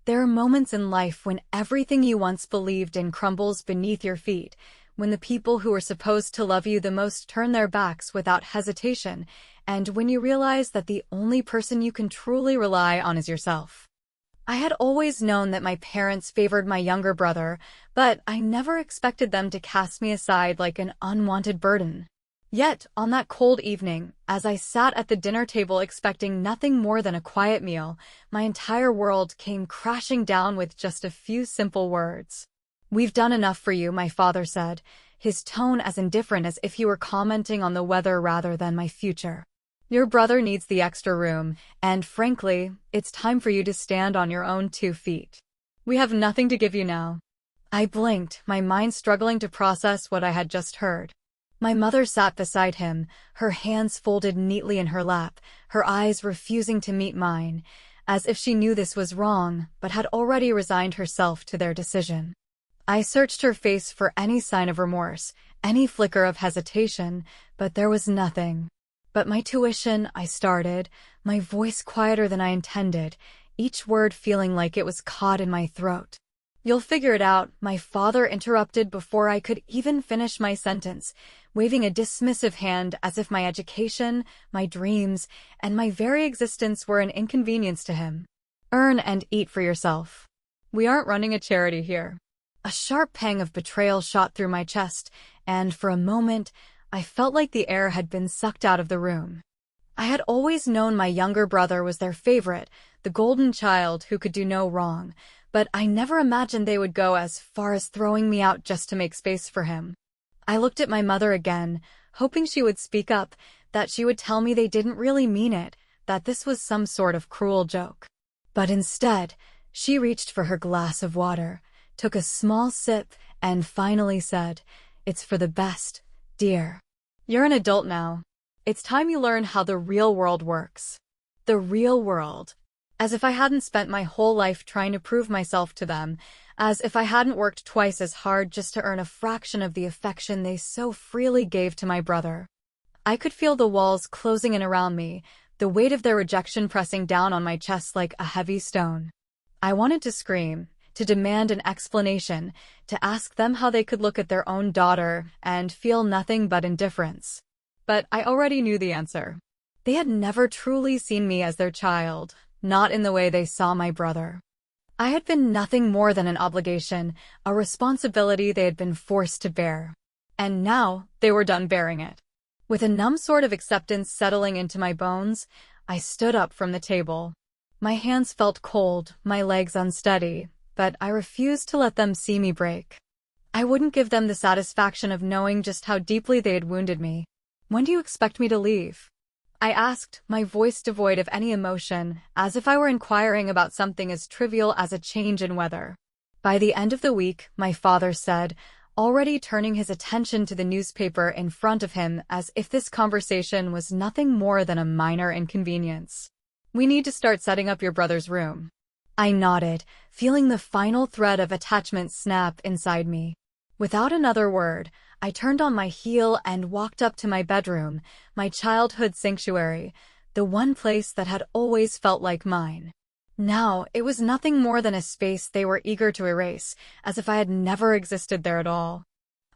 There are moments in life when everything you once believed in crumbles beneath your feet, when the people who are supposed to love you the most turn their backs without hesitation, and when you realize that the only person you can truly rely on is yourself. I had always known that my parents favored my younger brother, but I never expected them to cast me aside like an unwanted burden. Yet, on that cold evening, as I sat at the dinner table expecting nothing more than a quiet meal, my entire world came crashing down with just a few simple words. "We've done enough for you," my father said, his tone as indifferent as if he were commenting on the weather rather than my future. "Your brother needs the extra room, and frankly, it's time for you to stand on your own 2 feet. We have nothing to give you now." I blinked, my mind struggling to process what I had just heard. My mother sat beside him, her hands folded neatly in her lap, her eyes refusing to meet mine, as if she knew this was wrong, but had already resigned herself to their decision. I searched her face for any sign of remorse, any flicker of hesitation, but there was nothing. "But my tuition," I started, my voice quieter than I intended, each word feeling like it was caught in my throat. "You'll figure it out," my father interrupted before I could even finish my sentence, waving a dismissive hand as if my education, my dreams, and my very existence were an inconvenience to him. "Earn and eat for yourself. We aren't running a charity here." A sharp pang of betrayal shot through my chest, and for a moment, I felt like the air had been sucked out of the room. I had always known my younger brother was their favorite, the golden child who could do no wrong, but I never imagined they would go as far as throwing me out just to make space for him. I looked at my mother again, hoping she would speak up, that she would tell me they didn't really mean it, that this was some sort of cruel joke. But instead, she reached for her glass of water, took a small sip, and finally said, "It's for the best, dear. You're an adult now. It's time you learn how the real world works." The real world. As if I hadn't spent my whole life trying to prove myself to them, as if I hadn't worked twice as hard just to earn a fraction of the affection they so freely gave to my brother. I could feel the walls closing in around me, the weight of their rejection pressing down on my chest like a heavy stone. I wanted to scream, to demand an explanation, to ask them how they could look at their own daughter and feel nothing but indifference. But I already knew the answer. They had never truly seen me as their child, not in the way they saw my brother. I had been nothing more than an obligation, a responsibility they had been forced to bear. And now they were done bearing it. With a numb sort of acceptance settling into my bones, I stood up from the table. My hands felt cold, my legs unsteady, but I refused to let them see me break. I wouldn't give them the satisfaction of knowing just how deeply they had wounded me. "When do you expect me to leave?" I asked, my voice devoid of any emotion, as if I were inquiring about something as trivial as a change in weather. "By the end of the week," my father said, already turning his attention to the newspaper in front of him as if this conversation was nothing more than a minor inconvenience. "We need to start setting up your brother's room." I nodded, feeling the final thread of attachment snap inside me. Without another word, I turned on my heel and walked up to my bedroom, my childhood sanctuary, the one place that had always felt like mine. Now, it was nothing more than a space they were eager to erase, as if I had never existed there at all.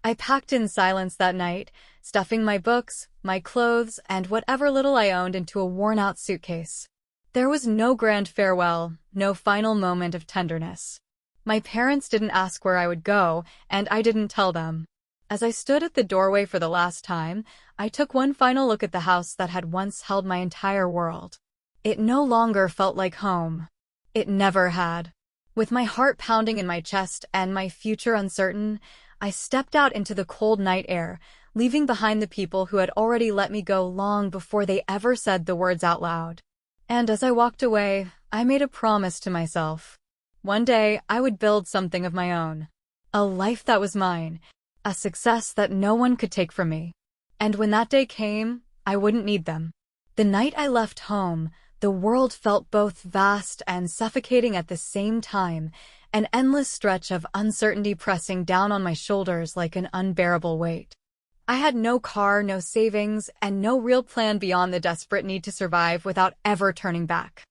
I packed in silence that night, stuffing my books, my clothes, and whatever little I owned into a worn-out suitcase. There was no grand farewell, no final moment of tenderness. My parents didn't ask where I would go, and I didn't tell them. As I stood at the doorway for the last time, I took one final look at the house that had once held my entire world. It no longer felt like home. It never had. With my heart pounding in my chest and my future uncertain, I stepped out into the cold night air, leaving behind the people who had already let me go long before they ever said the words out loud. And as I walked away, I made a promise to myself. One day, I would build something of my own. A life that was mine. A success that no one could take from me. And when that day came, I wouldn't need them. The night I left home, the world felt both vast and suffocating at the same time, an endless stretch of uncertainty pressing down on my shoulders like an unbearable weight. I had no car, no savings, and no real plan beyond the desperate need to survive without ever turning back.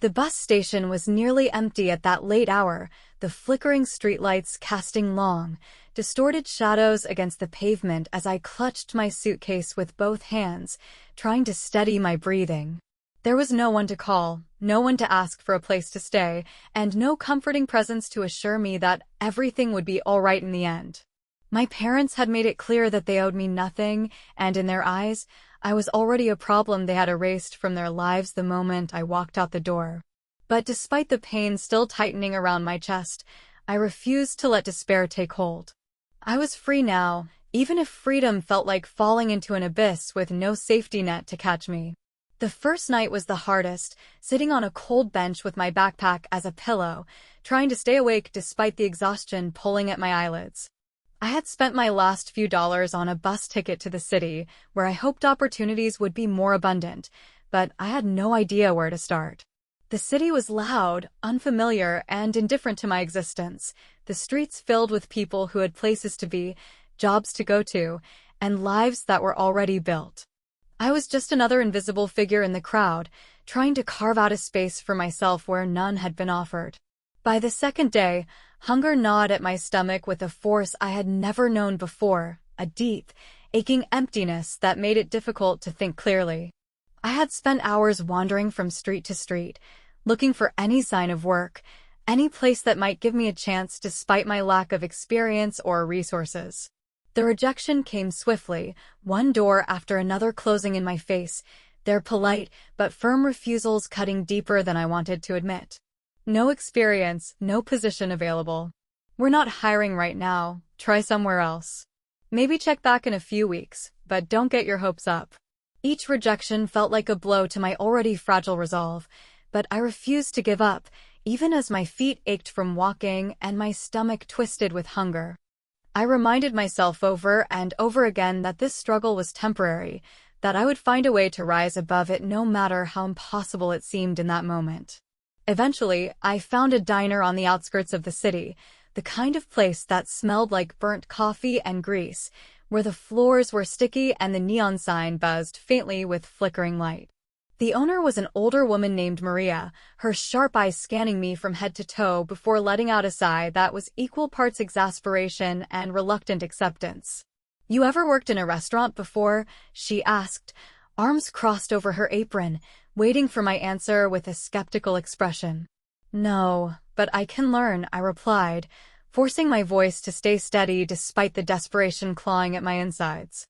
The bus station was nearly empty at that late hour, the flickering streetlights casting long, distorted shadows against the pavement as I clutched my suitcase with both hands, trying to steady my breathing. There was no one to call, no one to ask for a place to stay, and no comforting presence to assure me that everything would be all right in the end. My parents had made it clear that they owed me nothing, and in their eyes, I was already a problem they had erased from their lives the moment I walked out the door. But despite the pain still tightening around my chest, I refused to let despair take hold. I was free now, even if freedom felt like falling into an abyss with no safety net to catch me. The first night was the hardest, sitting on a cold bench with my backpack as a pillow, trying to stay awake despite the exhaustion pulling at my eyelids. I had spent my last few dollars on a bus ticket to the city, where I hoped opportunities would be more abundant, but I had no idea where to start. The city was loud, unfamiliar, and indifferent to my existence, the streets filled with people who had places to be, jobs to go to, and lives that were already built. I was just another invisible figure in the crowd, trying to carve out a space for myself where none had been offered. By the second day, hunger gnawed at my stomach with a force I had never known before, a deep, aching emptiness that made it difficult to think clearly. I had spent hours wandering from street to street, looking for any sign of work, any place that might give me a chance despite my lack of experience or resources. The rejection came swiftly, one door after another closing in my face, their polite but firm refusals cutting deeper than I wanted to admit. No experience, no position available. We're not hiring right now, try somewhere else. Maybe check back in a few weeks, but don't get your hopes up. Each rejection felt like a blow to my already fragile resolve, but I refused to give up, even as my feet ached from walking and my stomach twisted with hunger. I reminded myself over and over again that this struggle was temporary, that I would find a way to rise above it no matter how impossible it seemed in that moment. Eventually, I found a diner on the outskirts of the city, the kind of place that smelled like burnt coffee and grease, where the floors were sticky and the neon sign buzzed faintly with flickering light. The owner was an older woman named Maria, her sharp eyes scanning me from head to toe before letting out a sigh that was equal parts exasperation and reluctant acceptance. "You ever worked in a restaurant before?" she asked, arms crossed over her apron, waiting for my answer with a skeptical expression. "No, but I can learn," I replied, forcing my voice to stay steady despite the desperation clawing at my insides.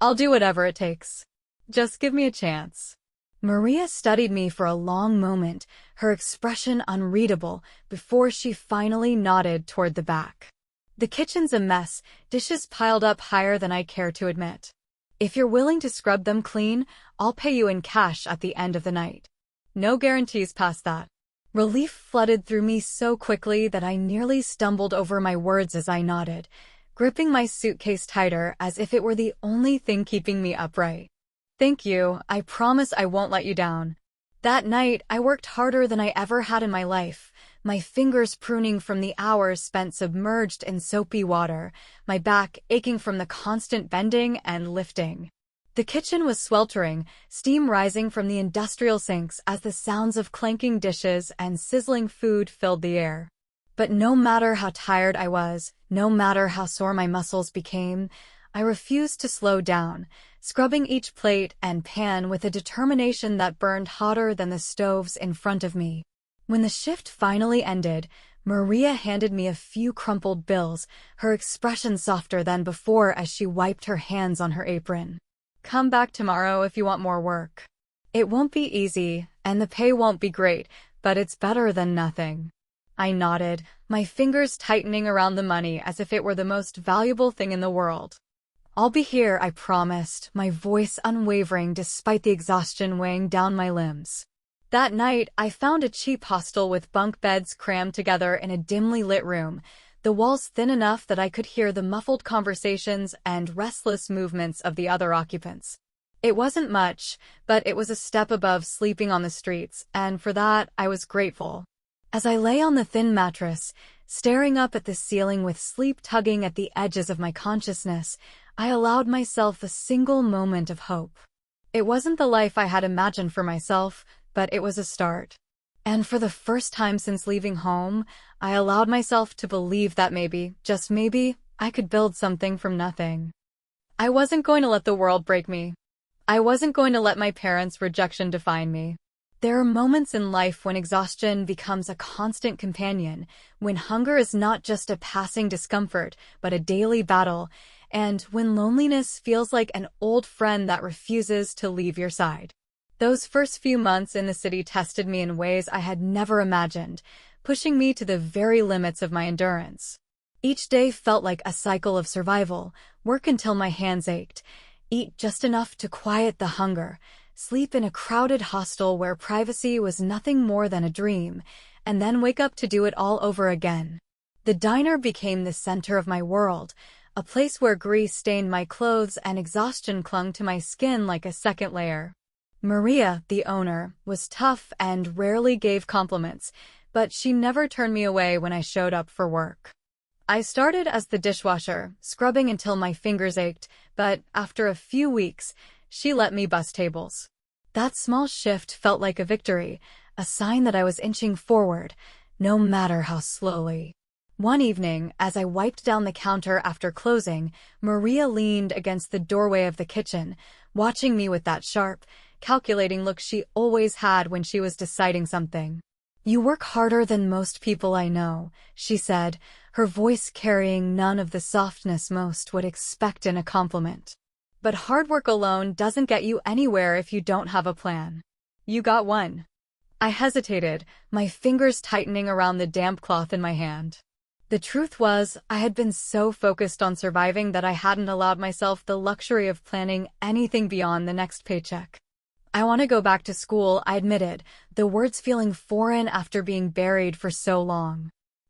"I'll do whatever it takes. Just give me a chance." Maria studied me for a long moment, her expression unreadable, before she finally nodded toward the back. "The kitchen's a mess, dishes piled up higher than I care to admit. If you're willing to scrub them clean, I'll pay you in cash at the end of the night. No guarantees past that." Relief flooded through me so quickly that I nearly stumbled over my words as I nodded, gripping my suitcase tighter as if it were the only thing keeping me upright. "Thank you, I promise I won't let you down." That night, I worked harder than I ever had in my life, my fingers pruning from the hours spent submerged in soapy water, my back aching from the constant bending and lifting. The kitchen was sweltering, steam rising from the industrial sinks as the sounds of clanking dishes and sizzling food filled the air. But no matter how tired I was, no matter how sore my muscles became, I refused to slow down, scrubbing each plate and pan with a determination that burned hotter than the stoves in front of me. When the shift finally ended, Maria handed me a few crumpled bills, her expression softer than before as she wiped her hands on her apron. "Come back tomorrow if you want more work. It won't be easy, and the pay won't be great, but it's better than nothing." I nodded, my fingers tightening around the money as if it were the most valuable thing in the world. "I'll be here," I promised, my voice unwavering despite the exhaustion weighing down my limbs. That night, I found a cheap hostel with bunk beds crammed together in a dimly lit room, the walls thin enough that I could hear the muffled conversations and restless movements of the other occupants. It wasn't much, but it was a step above sleeping on the streets, and for that, I was grateful. As I lay on the thin mattress, staring up at the ceiling with sleep tugging at the edges of my consciousness, I allowed myself a single moment of hope. It wasn't the life I had imagined for myself, but it was a start. And for the first time since leaving home, I allowed myself to believe that maybe, just maybe, I could build something from nothing. I wasn't going to let the world break me. I wasn't going to let my parents' rejection define me. There are moments in life when exhaustion becomes a constant companion, when hunger is not just a passing discomfort, but a daily battle, and when loneliness feels like an old friend that refuses to leave your side. Those first few months in the city tested me in ways I had never imagined, pushing me to the very limits of my endurance. Each day felt like a cycle of survival: work until my hands ached, eat just enough to quiet the hunger, sleep in a crowded hostel where privacy was nothing more than a dream, and then wake up to do it all over again. The diner became the center of my world, a place where grease stained my clothes and exhaustion clung to my skin like a second layer. Maria, the owner, was tough and rarely gave compliments, but she never turned me away when I showed up for work. I started as the dishwasher, scrubbing until my fingers ached, but after a few weeks, she let me bus tables. That small shift felt like a victory, a sign that I was inching forward, no matter how slowly. One evening, as I wiped down the counter after closing, Maria leaned against the doorway of the kitchen, watching me with that sharp, calculating look she always had when she was deciding something. "You work harder than most people I know," she said, her voice carrying none of the softness most would expect in a compliment. "But hard work alone doesn't get you anywhere if you don't have a plan. You got one." I hesitated, my fingers tightening around the damp cloth in my hand. The truth was, I had been so focused on surviving that I hadn't allowed myself the luxury of planning anything beyond the next paycheck. "I want to go back to school," I admitted, the words feeling foreign after being buried for so long.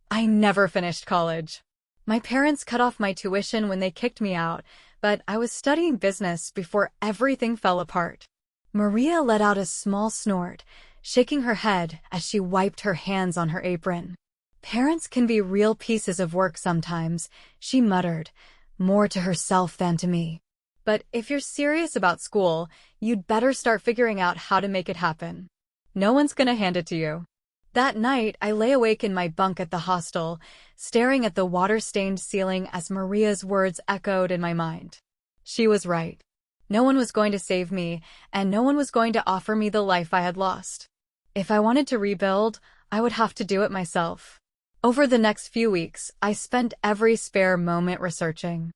I never finished college. My parents cut off my tuition when they kicked me out, but I was studying business before everything fell apart. Maria let out a small snort, shaking her head as she wiped her hands on her apron. "Parents can be real pieces of work sometimes," she muttered, more to herself than to me. "But if you're serious about school, you'd better start figuring out how to make it happen. No one's gonna hand it to you." That night, I lay awake in my bunk at the hostel, staring at the water-stained ceiling as Maria's words echoed in my mind. She was right. No one was going to save me, and no one was going to offer me the life I had lost. If I wanted to rebuild, I would have to do it myself. Over the next few weeks, I spent every spare moment researching.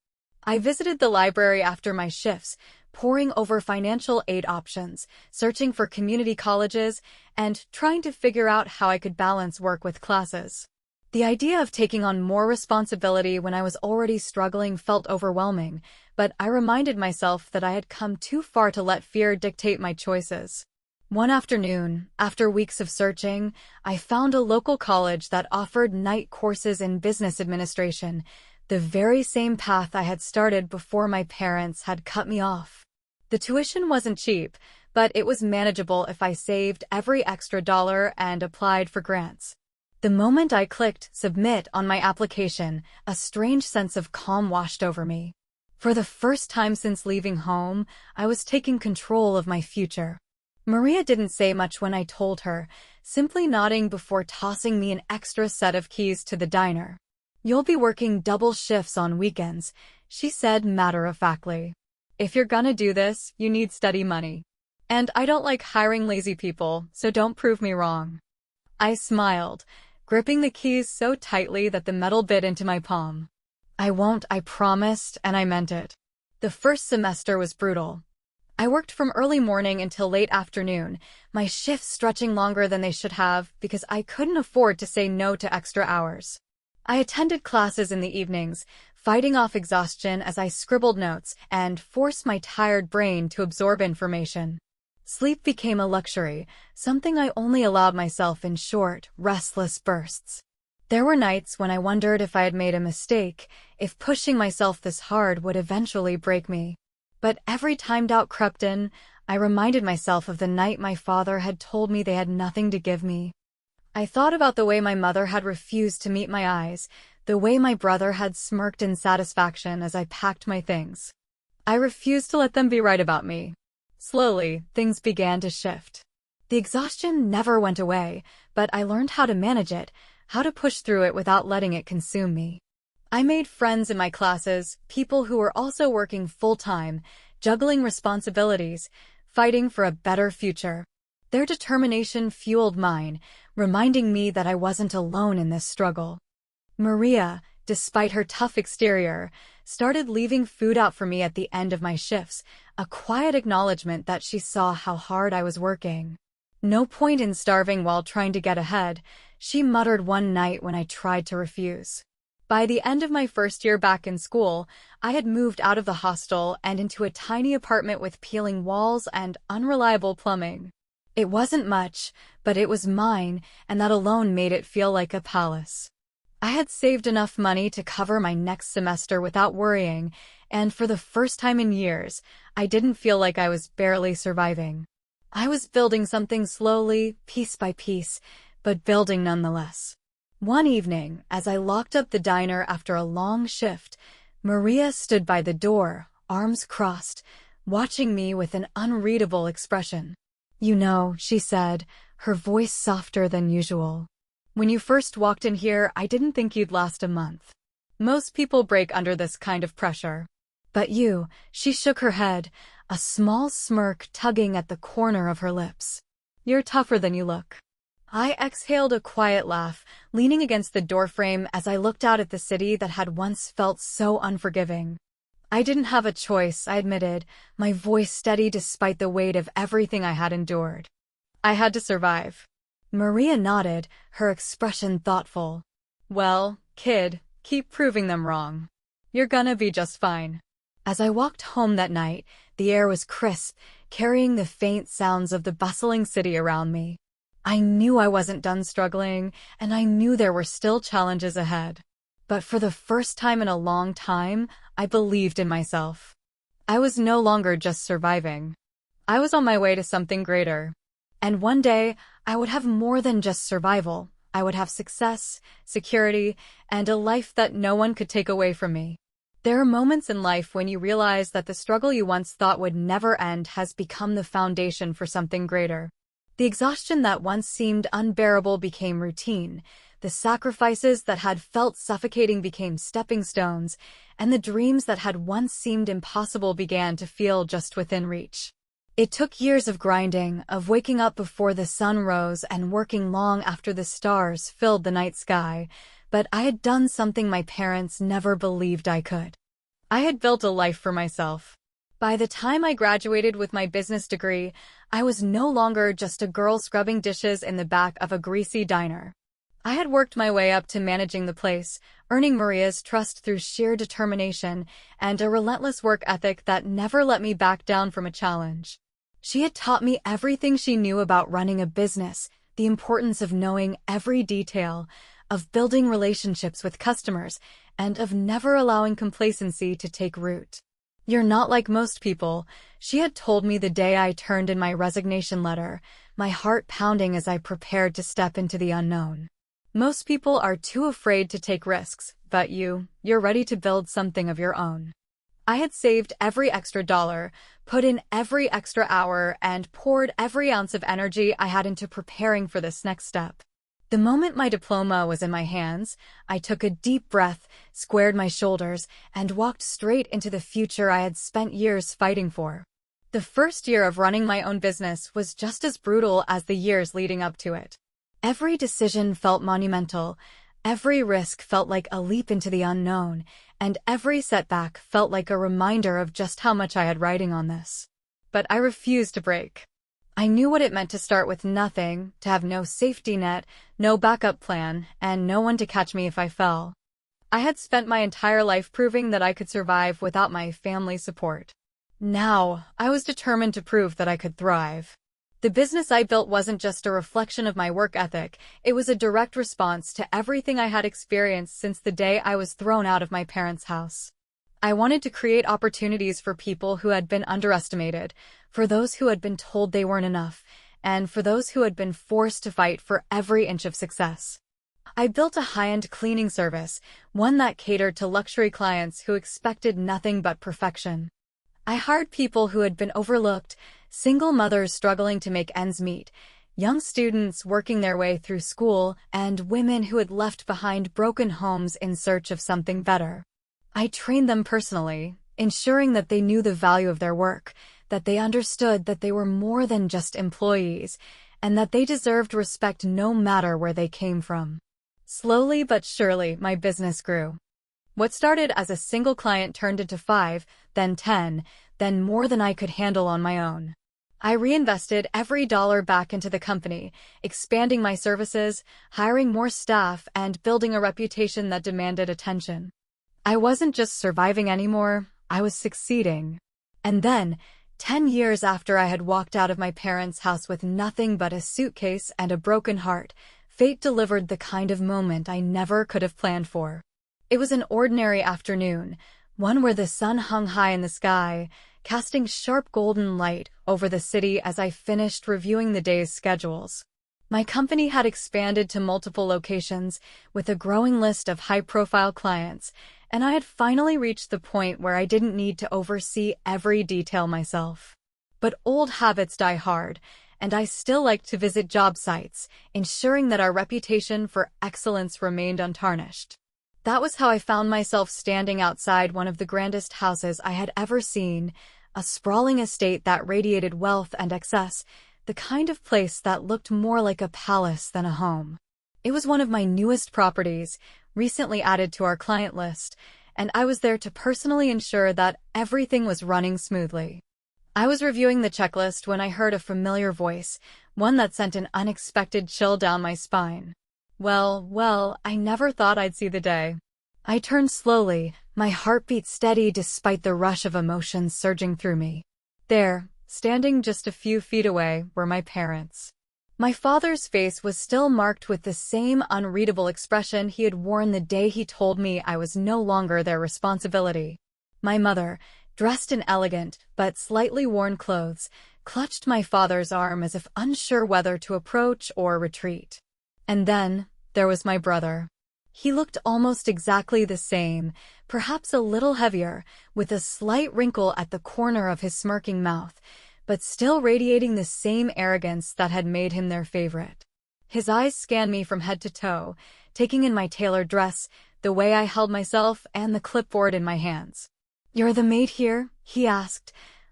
I visited the library after my shifts, poring over financial aid options, searching for community colleges, and trying to figure out how I could balance work with classes. The idea of taking on more responsibility when I was already struggling felt overwhelming, but I reminded myself that I had come too far to let fear dictate my choices. One afternoon, after weeks of searching, I found a local college that offered night courses in business administration, the very same path I had started before my parents had cut me off. The tuition wasn't cheap, but it was manageable if I saved every extra dollar and applied for grants. The moment I clicked submit on my application, a strange sense of calm washed over me. For the first time since leaving home, I was taking control of my future. Maria didn't say much when I told her, simply nodding before tossing me an extra set of keys to the diner. "You'll be working double shifts on weekends," she said matter-of-factly. "If you're gonna do this, you need steady money. And I don't like hiring lazy people, so don't prove me wrong." I smiled, gripping the keys so tightly that the metal bit into my palm. "I won't," I promised, and I meant it. The first semester was brutal. I worked from early morning until late afternoon, my shifts stretching longer than they should have because I couldn't afford to say no to extra hours. I attended classes in the evenings, fighting off exhaustion as I scribbled notes and forced my tired brain to absorb information. Sleep became a luxury, something I only allowed myself in short, restless bursts. There were nights when I wondered if I had made a mistake, if pushing myself this hard would eventually break me. But every time doubt crept in, I reminded myself of the night my father had told me they had nothing to give me. I thought about the way my mother had refused to meet my eyes, the way my brother had smirked in satisfaction as I packed my things. I refused to let them be right about me. Slowly, things began to shift. The exhaustion never went away, but I learned how to manage it, how to push through it without letting it consume me. I made friends in my classes, people who were also working full-time, juggling responsibilities, fighting for a better future. Their determination fueled mine, reminding me that I wasn't alone in this struggle. Maria, despite her tough exterior, started leaving food out for me at the end of my shifts, a quiet acknowledgement that she saw how hard I was working. No point in starving while trying to get ahead, she muttered one night when I tried to refuse. By the end of my first year back in school, I had moved out of the hostel and into a tiny apartment with peeling walls and unreliable plumbing. It wasn't much, but it was mine, and that alone made it feel like a palace. I had saved enough money to cover my next semester without worrying, and for the first time in years, I didn't feel like I was barely surviving. I was building something slowly, piece by piece, but building nonetheless. One evening, as I locked up the diner after a long shift, Maria stood by the door, arms crossed, watching me with an unreadable expression. "You know," she said, her voice softer than usual. "When you first walked in here, I didn't think you'd last a month. Most people break under this kind of pressure. But you," she shook her head, a small smirk tugging at the corner of her lips. "You're tougher than you look." I exhaled a quiet laugh, leaning against the doorframe as I looked out at the city that had once felt so unforgiving. "I didn't have a choice," I admitted, my voice steady despite the weight of everything I had endured. "I had to survive." Maria nodded, her expression thoughtful. "Well, kid, keep proving them wrong. You're gonna be just fine." As I walked home that night, the air was crisp, carrying the faint sounds of the bustling city around me. I knew I wasn't done struggling, and I knew there were still challenges ahead. But for the first time in a long time, I believed in myself. I was no longer just surviving. I was on my way to something greater. And one day, I would have more than just survival. I would have success, security, and a life that no one could take away from me. There are moments in life when you realize that the struggle you once thought would never end has become the foundation for something greater. The exhaustion that once seemed unbearable became routine. The sacrifices that had felt suffocating became stepping stones, and the dreams that had once seemed impossible began to feel just within reach. It took years of grinding, of waking up before the sun rose and working long after the stars filled the night sky, but I had done something my parents never believed I could. I had built a life for myself. By the time I graduated with my business degree, I was no longer just a girl scrubbing dishes in the back of a greasy diner. I had worked my way up to managing the place, earning Maria's trust through sheer determination and a relentless work ethic that never let me back down from a challenge. She had taught me everything she knew about running a business, the importance of knowing every detail, of building relationships with customers, and of never allowing complacency to take root. "You're not like most people," she had told me the day I turned in my resignation letter, my heart pounding as I prepared to step into the unknown. "Most people are too afraid to take risks, but you're ready to build something of your own." I had saved every extra dollar, put in every extra hour, and poured every ounce of energy I had into preparing for this next step. The moment my diploma was in my hands, I took a deep breath, squared my shoulders, and walked straight into the future I had spent years fighting for. The first year of running my own business was just as brutal as the years leading up to it. Every decision felt monumental, every risk felt like a leap into the unknown, and every setback felt like a reminder of just how much I had riding on this. But I refused to break. I knew what it meant to start with nothing, to have no safety net, no backup plan, and no one to catch me if I fell. I had spent my entire life proving that I could survive without my family's support. Now, I was determined to prove that I could thrive. The business I built wasn't just a reflection of my work ethic, it was a direct response to everything I had experienced since the day I was thrown out of my parents' house. I wanted to create opportunities for people who had been underestimated, for those who had been told they weren't enough, and for those who had been forced to fight for every inch of success. I built a high-end cleaning service, one that catered to luxury clients who expected nothing but perfection. I hired people who had been overlooked, single mothers struggling to make ends meet, young students working their way through school, and women who had left behind broken homes in search of something better. I trained them personally, ensuring that they knew the value of their work, that they understood that they were more than just employees, and that they deserved respect no matter where they came from. Slowly but surely, my business grew. What started as a single client turned into 5, then 10, then more than I could handle on my own. I reinvested every dollar back into the company, expanding my services, hiring more staff, and building a reputation that demanded attention. I wasn't just surviving anymore, I was succeeding. And then, 10 years after I had walked out of my parents' house with nothing but a suitcase and a broken heart, fate delivered the kind of moment I never could have planned for. It was an ordinary afternoon, one where the sun hung high in the sky, casting sharp golden light over the city as I finished reviewing the day's schedules. My company had expanded to multiple locations, with a growing list of high-profile clients, and I had finally reached the point where I didn't need to oversee every detail myself. But old habits die hard, and I still liked to visit job sites, ensuring that our reputation for excellence remained untarnished. That was how I found myself standing outside one of the grandest houses I had ever seen, a sprawling estate that radiated wealth and excess, the kind of place that looked more like a palace than a home. It was one of my newest properties, recently added to our client list, and I was there to personally ensure that everything was running smoothly. I was reviewing the checklist when I heard a familiar voice, one that sent an unexpected chill down my spine. Well, I never thought I'd see the day. I turned slowly, my heartbeat steady despite the rush of emotions surging through me. There, standing just a few feet away, were my parents. My father's face was still marked with the same unreadable expression he had worn the day he told me I was no longer their responsibility. My mother, dressed in elegant but slightly worn clothes, clutched my father's arm as if unsure whether to approach or retreat. And then, there was my brother. He looked almost exactly the same, perhaps a little heavier, with a slight wrinkle at the corner of his smirking mouth, but still radiating the same arrogance that had made him their favorite. His eyes scanned me from head to toe, taking in my tailored dress, the way I held myself, and the clipboard in my hands. "You're the maid here?" he asked,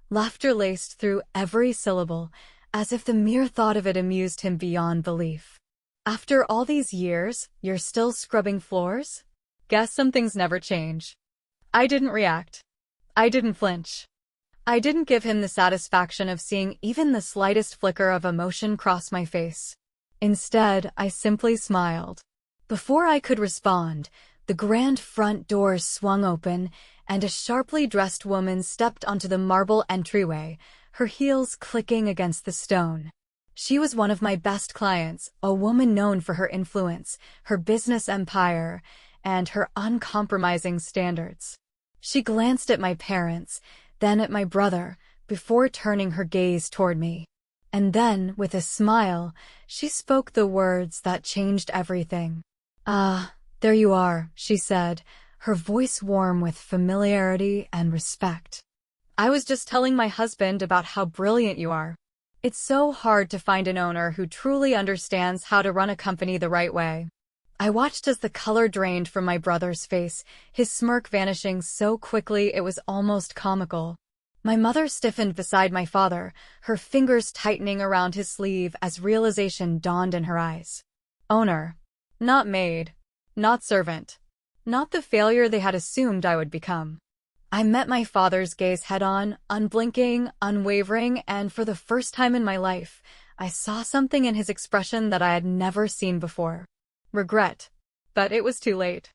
laughter laced through every syllable, as if the mere thought of it amused him beyond belief. "After all these years, you're still scrubbing floors?" Guess some things never change. I didn't react. I didn't flinch. I didn't give him the satisfaction of seeing even the slightest flicker of emotion cross my face. Instead, I simply smiled. Before I could respond, the grand front doors swung open, and a sharply dressed woman stepped onto the marble entryway, her heels clicking against the stone. She was one of my best clients, a woman known for her influence, her business empire, and her uncompromising standards. She glanced at my parents, then at my brother, before turning her gaze toward me. And then, with a smile, she spoke the words that changed everything. "Ah, there you are," she said, her voice warm with familiarity and respect. "I was just telling my husband about how brilliant you are. It's so hard to find an owner who truly understands how to run a company the right way." I watched as the color drained from my brother's face, his smirk vanishing so quickly it was almost comical. My mother stiffened beside my father, her fingers tightening around his sleeve as realization dawned in her eyes. Owner. Not maid. Not servant. Not the failure they had assumed I would become. I met my father's gaze head-on, unblinking, unwavering, and for the first time in my life, I saw something in his expression that I had never seen before. Regret. But it was too late.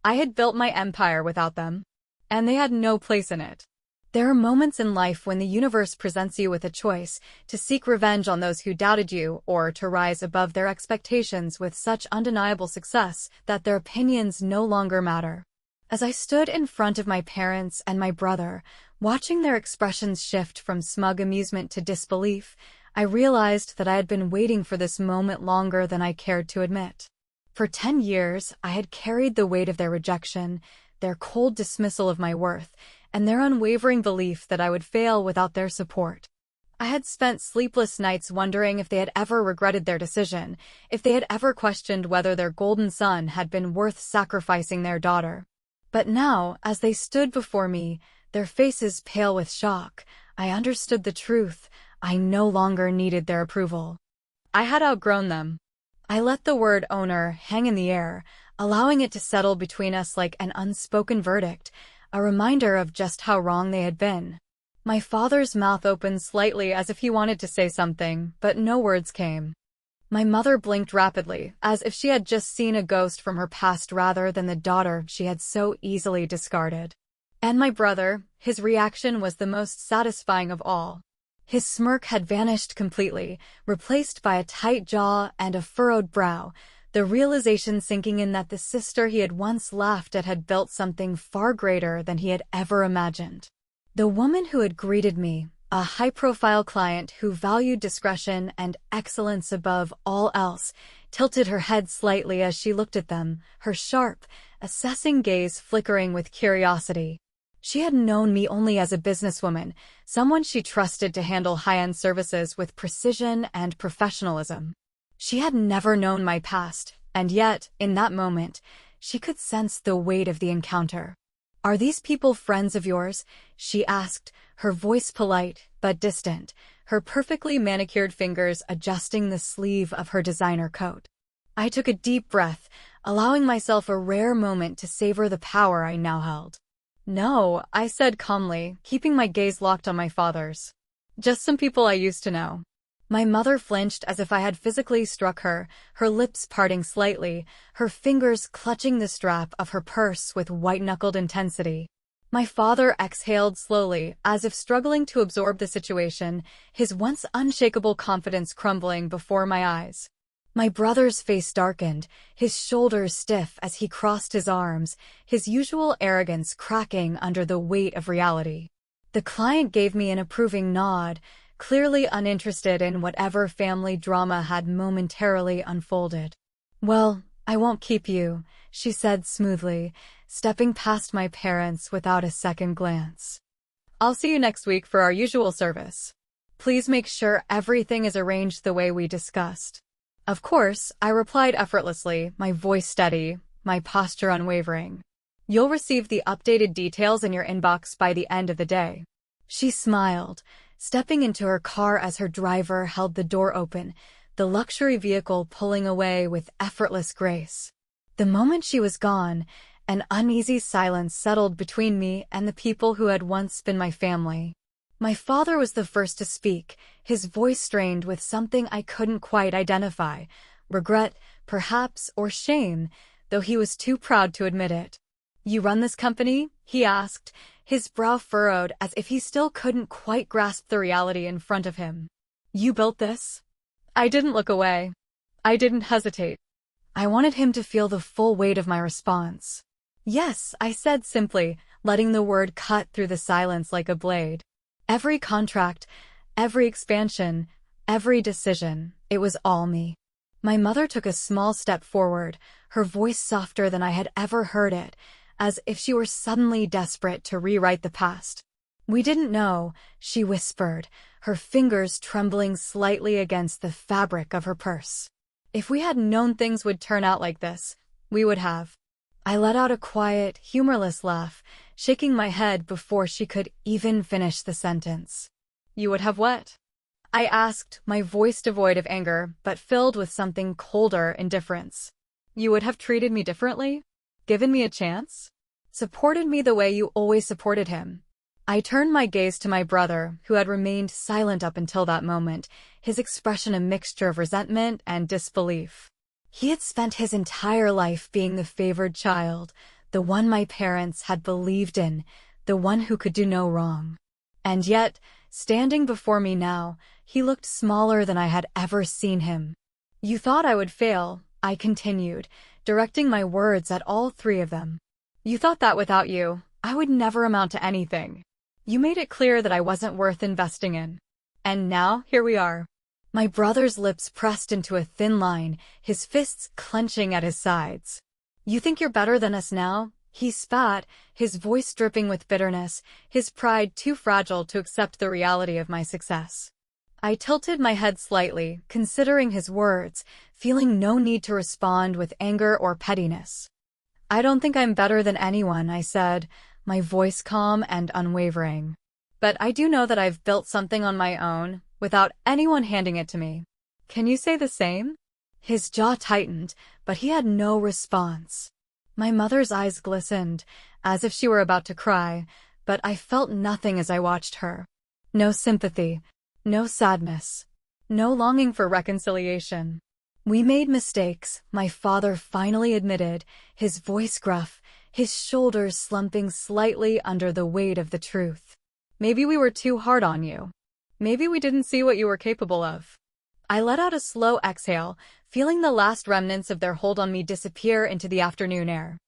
I had built my empire without them, and they had no place in it. There are moments in life when the universe presents you with a choice, to seek revenge on those who doubted you, or to rise above their expectations with such undeniable success that their opinions no longer matter. As I stood in front of my parents and my brother, watching their expressions shift from smug amusement to disbelief, I realized that I had been waiting for this moment longer than I cared to admit. For 10 years, I had carried the weight of their rejection, their cold dismissal of my worth, and their unwavering belief that I would fail without their support. I had spent sleepless nights wondering if they had ever regretted their decision, if they had ever questioned whether their golden son had been worth sacrificing their daughter. But now, as they stood before me, their faces pale with shock, I understood the truth. I no longer needed their approval. I had outgrown them. I let the word owner hang in the air, allowing it to settle between us like an unspoken verdict, a reminder of just how wrong they had been. My father's mouth opened slightly as if he wanted to say something, but no words came. My mother blinked rapidly, as if she had just seen a ghost from her past rather than the daughter she had so easily discarded. And my brother, his reaction was the most satisfying of all. His smirk had vanished completely, replaced by a tight jaw and a furrowed brow, the realization sinking in that the sister he had once laughed at had built something far greater than he had ever imagined. The woman who had greeted me, a high-profile client who valued discretion and excellence above all else, tilted her head slightly as she looked at them, her sharp, assessing gaze flickering with curiosity. She had known me only as a businesswoman, someone she trusted to handle high-end services with precision and professionalism. She had never known my past, and yet, in that moment, she could sense the weight of the encounter. "Are these people friends of yours?" she asked, her voice polite but distant, her perfectly manicured fingers adjusting the sleeve of her designer coat. I took a deep breath, allowing myself a rare moment to savor the power I now held. "No," I said calmly, keeping my gaze locked on my father's. "Just some people I used to know." My mother flinched as if I had physically struck her, her lips parting slightly, her fingers clutching the strap of her purse with white-knuckled intensity. My father exhaled slowly, as if struggling to absorb the situation, his once unshakable confidence crumbling before my eyes. My brother's face darkened, his shoulders stiff as he crossed his arms, his usual arrogance cracking under the weight of reality. The client gave me an approving nod, clearly uninterested in whatever family drama had momentarily unfolded. "Well, I won't keep you," she said smoothly, stepping past my parents without a second glance. "I'll see you next week for our usual service. Please make sure everything is arranged the way we discussed." "Of course," I replied effortlessly, my voice steady, my posture unwavering. "You'll receive the updated details in your inbox by the end of the day." She smiled, stepping into her car as her driver held the door open, the luxury vehicle pulling away with effortless grace. The moment she was gone, an uneasy silence settled between me and the people who had once been my family. My father was the first to speak, his voice strained with something I couldn't quite identify, regret, perhaps, or shame, though he was too proud to admit it. "You run this company?" he asked, his brow furrowed as if he still couldn't quite grasp the reality in front of him. "You built this?" I didn't look away. I didn't hesitate. I wanted him to feel the full weight of my response. "Yes," I said simply, letting the word cut through the silence like a blade. Every contract, every expansion, every decision, it was all me. My mother took a small step forward, her voice softer than I had ever heard it, as if she were suddenly desperate to rewrite the past. "We didn't know," she whispered, her fingers trembling slightly against the fabric of her purse. "If we had known things would turn out like this, we would have." I let out a quiet, humorless laugh, shaking my head before she could even finish the sentence. "You would have what?" I asked, my voice devoid of anger, but filled with something colder indifference. "You would have treated me differently? Given me a chance? Supported me the way you always supported him?" I turned my gaze to my brother, who had remained silent up until that moment, his expression a mixture of resentment and disbelief. He had spent his entire life being the favored child, the one my parents had believed in, the one who could do no wrong. And yet, standing before me now, he looked smaller than I had ever seen him. "You thought I would fail," I continued, directing my words at all three of them. "You thought that without you, I would never amount to anything. You made it clear that I wasn't worth investing in. And now, here we are." My brother's lips pressed into a thin line, his fists clenching at his sides. "You think you're better than us now?" He spat, his voice dripping with bitterness, his pride too fragile to accept the reality of my success. I tilted my head slightly, considering his words, feeling no need to respond with anger or pettiness. I don't think I'm better than anyone, I said, my voice calm and unwavering. But I do know that I've built something on my own, without anyone handing it to me. Can you say the same? His jaw tightened, but he had no response. My mother's eyes glistened, as if she were about to cry, but I felt nothing as I watched her. No sympathy, no sadness, no longing for reconciliation. We made mistakes, my father finally admitted, his voice gruff, his shoulders slumping slightly under the weight of the truth. Maybe we were too hard on you. Maybe we didn't see what you were capable of. I let out a slow exhale, feeling the last remnants of their hold on me disappear into the afternoon air.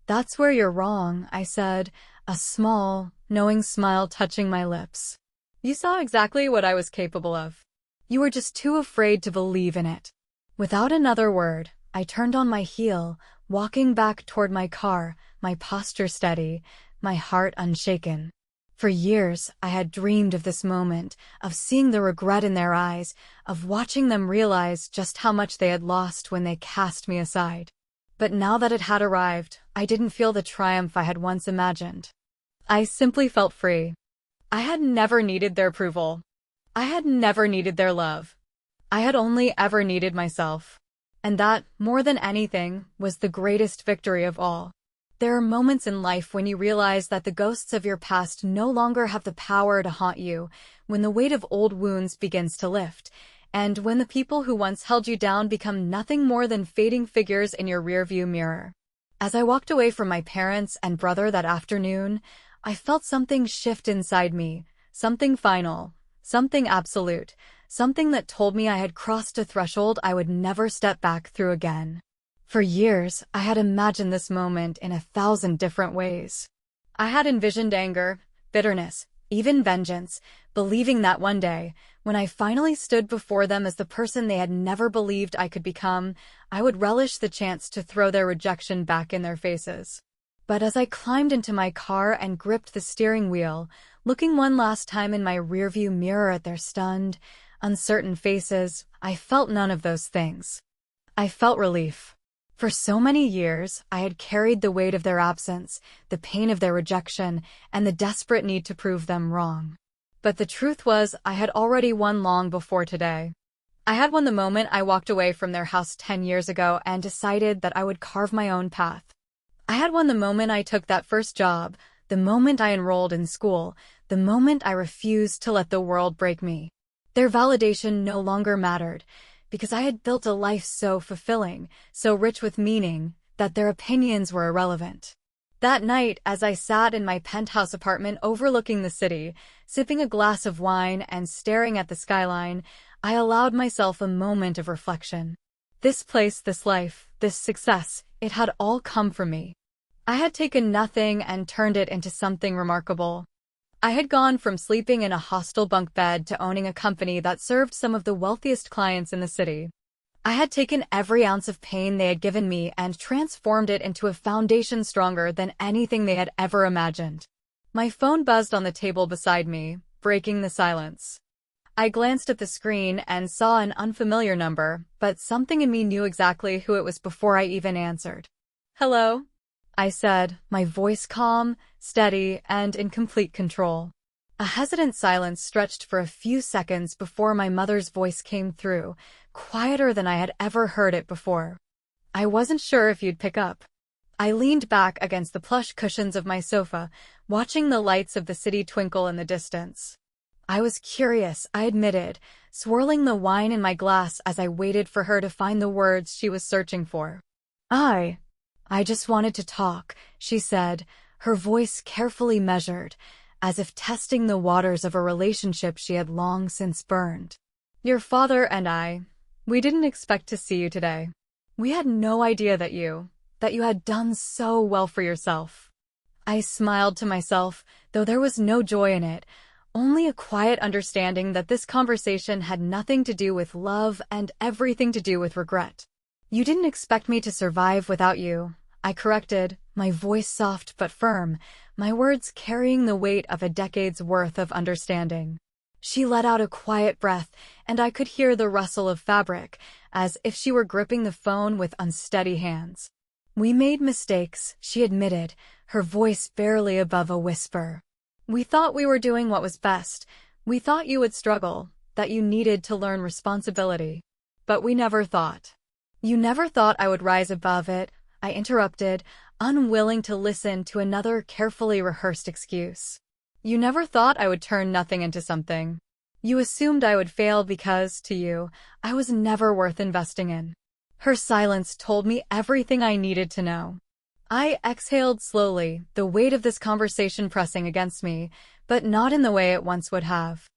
That's where you're wrong, I said, a small, knowing smile touching my lips. You saw exactly what I was capable of. You were just too afraid to believe in it. Without another word, I turned on my heel, walking back toward my car, my posture steady, my heart unshaken. For years, I had dreamed of this moment, of seeing the regret in their eyes, of watching them realize just how much they had lost when they cast me aside. But now that it had arrived, I didn't feel the triumph I had once imagined. I simply felt free. I had never needed their approval. I had never needed their love. I had only ever needed myself. And that, more than anything, was the greatest victory of all. There are moments in life when you realize that the ghosts of your past no longer have the power to haunt you, when the weight of old wounds begins to lift, and when the people who once held you down become nothing more than fading figures in your rearview mirror. As I walked away from my parents and brother that afternoon, I felt something shift inside me, something final, something absolute, something that told me I had crossed a threshold I would never step back through again. For years, I had imagined this moment in 1,000 different ways. I had envisioned anger, bitterness, even vengeance, believing that one day, when I finally stood before them as the person they had never believed I could become, I would relish the chance to throw their rejection back in their faces. But as I climbed into my car and gripped the steering wheel, looking one last time in my rearview mirror at their stunned, uncertain faces, I felt none of those things. I felt relief. For so many years, I had carried the weight of their absence, the pain of their rejection, and the desperate need to prove them wrong. But the truth was, I had already won long before today. I had won the moment I walked away from their house 10 years ago and decided that I would carve my own path. I had won the moment I took that first job, the moment I enrolled in school, the moment I refused to let the world break me. Their validation no longer mattered, because I had built a life so fulfilling, so rich with meaning, that their opinions were irrelevant. That night, as I sat in my penthouse apartment overlooking the city, sipping a glass of wine and staring at the skyline, I allowed myself a moment of reflection. This place, this life, this success, it had all come from me. I had taken nothing and turned it into something remarkable. I had gone from sleeping in a hostel bunk bed to owning a company that served some of the wealthiest clients in the city. I had taken every ounce of pain they had given me and transformed it into a foundation stronger than anything they had ever imagined. My phone buzzed on the table beside me, breaking the silence. I glanced at the screen and saw an unfamiliar number, but something in me knew exactly who it was before I even answered. "Hello?" I said, my voice calm, steady, and in complete control. A hesitant silence stretched for a few seconds before my mother's voice came through, quieter than I had ever heard it before. "I wasn't sure if you'd pick up." I leaned back against the plush cushions of my sofa, watching the lights of the city twinkle in the distance. I was curious, I admitted, swirling the wine in my glass as I waited for her to find the words she was searching for. I just wanted to talk," she said, her voice carefully measured, as if testing the waters of a relationship she had long since burned. "Your father and we didn't expect to see you today. We had no idea that you had done so well for yourself." I smiled to myself, though there was no joy in it, only a quiet understanding that this conversation had nothing to do with love and everything to do with regret. "You didn't expect me to survive without you," I corrected, my voice soft but firm, my words carrying the weight of a decade's worth of understanding. She let out a quiet breath, and I could hear the rustle of fabric, as if she were gripping the phone with unsteady hands. We made mistakes, she admitted, her voice barely above a whisper. We thought we were doing what was best. We thought you would struggle, that you needed to learn responsibility. But we never thought. You never thought I would rise above it, I interrupted, unwilling to listen to another carefully rehearsed excuse. You never thought I would turn nothing into something. You assumed I would fail because, to you, I was never worth investing in. Her silence told me everything I needed to know. I exhaled slowly, the weight of this conversation pressing against me, but not in the way it once would have.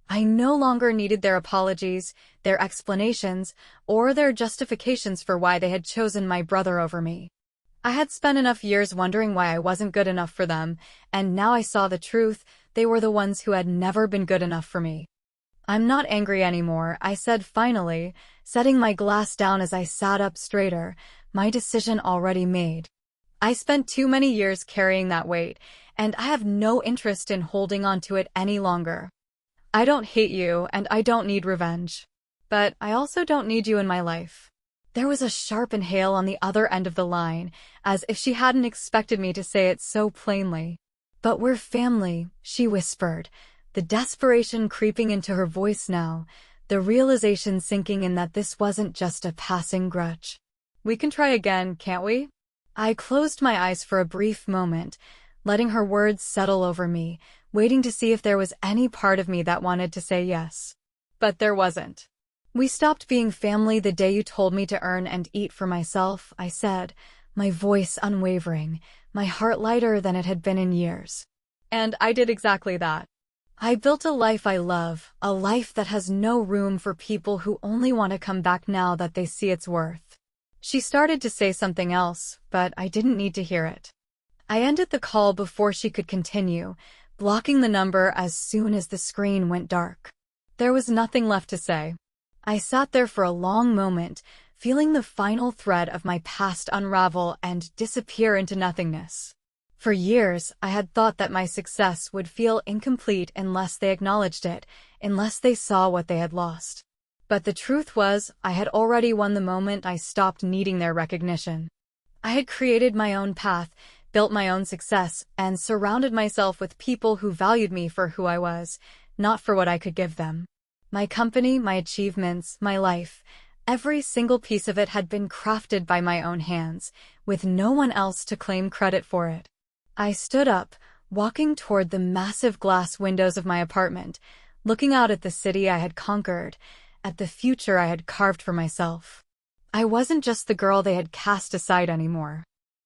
I no longer needed their apologies, their explanations, or their justifications for why they had chosen my brother over me. I had spent enough years wondering why I wasn't good enough for them, and now I saw the truth. They were the ones who had never been good enough for me. I'm not angry anymore, I said finally, setting my glass down as I sat up straighter, my decision already made. I spent too many years carrying that weight, and I have no interest in holding on to it any longer. I don't hate you, and I don't need revenge. But I also don't need you in my life. There was a sharp inhale on the other end of the line, as if she hadn't expected me to say it so plainly. But we're family, she whispered, the desperation creeping into her voice now, the realization sinking in that this wasn't just a passing grudge. We can try again, can't we? I closed my eyes for a brief moment, letting her words settle over me, waiting to see if there was any part of me that wanted to say yes. But there wasn't. We stopped being family the day you told me to earn and eat for myself, I said, my voice unwavering, my heart lighter than it had been in years. And I did exactly that. I built a life I love, a life that has no room for people who only want to come back now that they see its worth. She started to say something else, but I didn't need to hear it. I ended the call before she could continue, blocking the number as soon as the screen went dark. There was nothing left to say. I sat there for a long moment, feeling the final thread of my past unravel and disappear into nothingness. For years, I had thought that my success would feel incomplete unless they acknowledged it, unless they saw what they had lost. But the truth was, I had already won the moment I stopped needing their recognition. I had created my own path, built my own success, and surrounded myself with people who valued me for who I was, not for what I could give them. My company, my achievements, my life, every single piece of it had been crafted by my own hands, with no one else to claim credit for it. I stood up, walking toward the massive glass windows of my apartment, looking out at the city I had conquered, at the future I had carved for myself. I wasn't just the girl they had cast aside anymore.